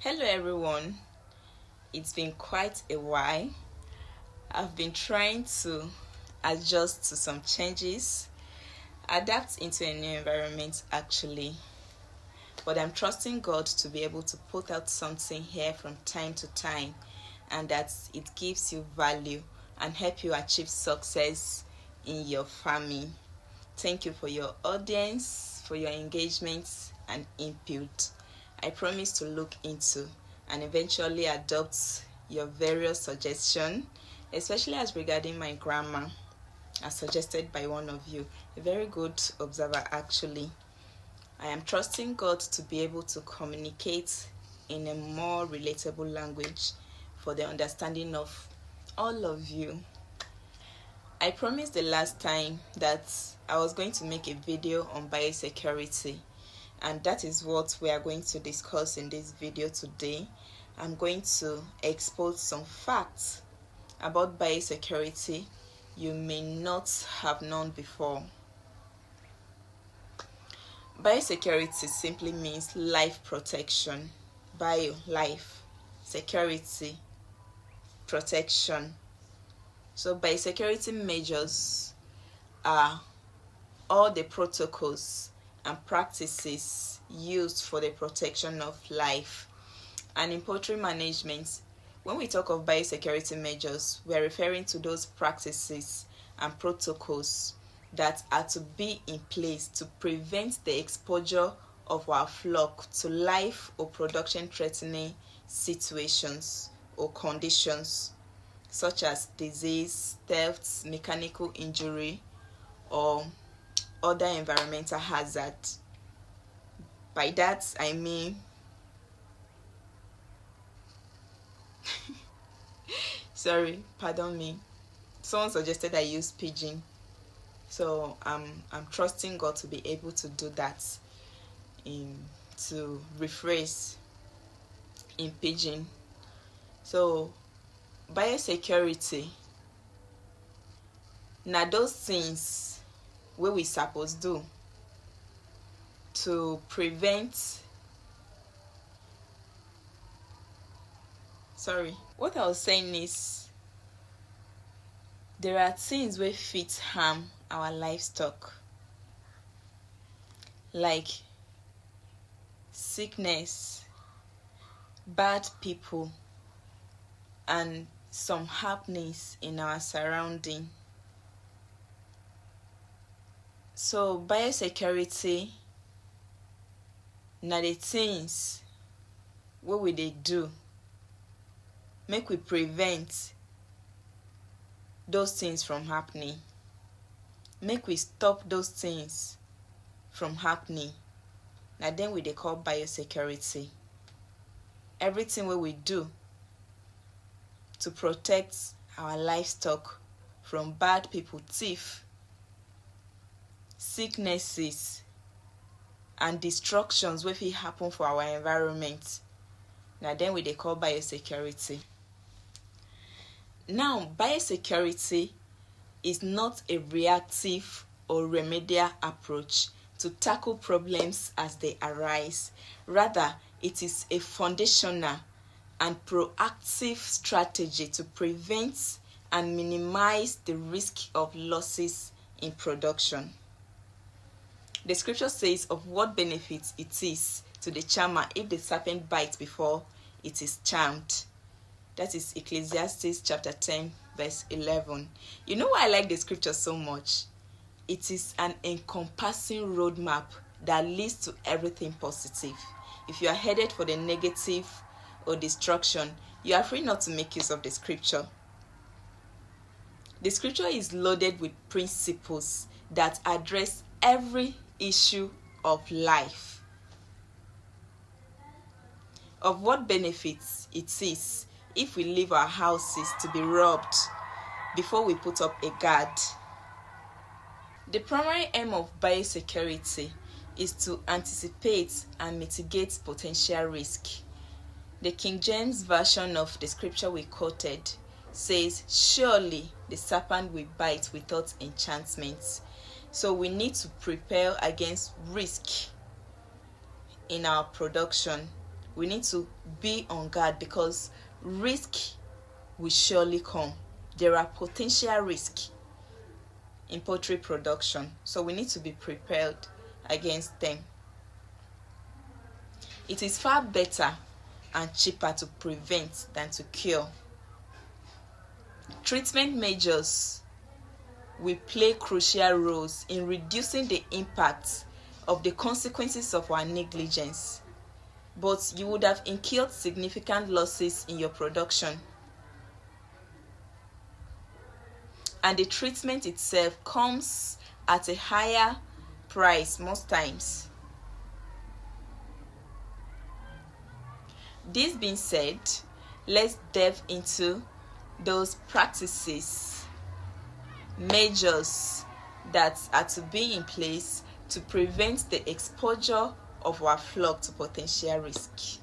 Hello everyone, it's been quite a while. I've been trying to adjust to some changes, adapt into a new environment actually, but I'm trusting God to be able to put out something here from time to time and that it gives you value and help you achieve success in your farming. Thank you for your audience, for your engagement and input. I promise to look into and eventually adopt your various suggestions, especially as regarding my grammar, as suggested by one of you, a very good observer actually. I am trusting God to be able to communicate in a more relatable language for the understanding of all of you. I promised the last time that I was going to make a video on biosecurity, and that is what we are going to discuss in this video today. I'm going to expose some facts about biosecurity you may not have known before. Biosecurity simply means life protection. Bio, life, security, protection. So biosecurity measures are all the protocols and practices used for the protection of life. And in poultry management, when we talk of biosecurity measures, we are referring to those practices and protocols that are to be in place to prevent the exposure of our flock to life or production threatening situations or conditions such as disease, theft, mechanical injury, or other environmental hazards. By that I mean sorry, pardon me. Someone suggested I use pidgin, so I'm trusting God to be able to do that, to rephrase in pidgin. So biosecurity na those things wey we suppose do to prevent what I was saying is there are things wey fit harm our livestock, like sickness, bad people, and some happenings in our surrounding. So biosecurity na the things wey we dey do make we prevent those things from happening, make we stop those things from happening. Na then we dey call biosecurity. Everything wey we do to protect our livestock from bad people, thief, sicknesses, and destructions wey fit happen for our environment, na then we dey call biosecurity. Now, biosecurity is not a reactive or remedial approach to tackle problems as they arise. Rather, it is a foundational and proactive strategy to prevent and minimize the risk of losses in production. The scripture says of what benefits it is to the charmer if the serpent bites before it is charmed. That is Ecclesiastes chapter 10 verse 11. You know why I like the scripture so much? It is an encompassing roadmap that leads to everything positive. If you are headed for the negative or destruction, you are free not to make use of the scripture. The scripture is loaded with principles that address every issue of life. Of what benefits it is if we leave our houses to be robbed before we put up a guard. The primary aim of biosecurity is to anticipate and mitigate potential risk. The King James version of the scripture we quoted says, "Surely the serpent will bite without enchantment." So we need to prepare against risk in our production we need to be on guard because risk will surely come. There are potential risks in poultry production, so we need to be prepared against them. It is far better and cheaper to prevent than to cure. Treatment measures will play crucial roles in reducing the impact of the consequences of our negligence, but you would have incurred significant losses in your production. And the treatment itself comes at a higher price most times. This being said, let's delve into those practices, measures that are to be in place to prevent the exposure of our flock to potential risk.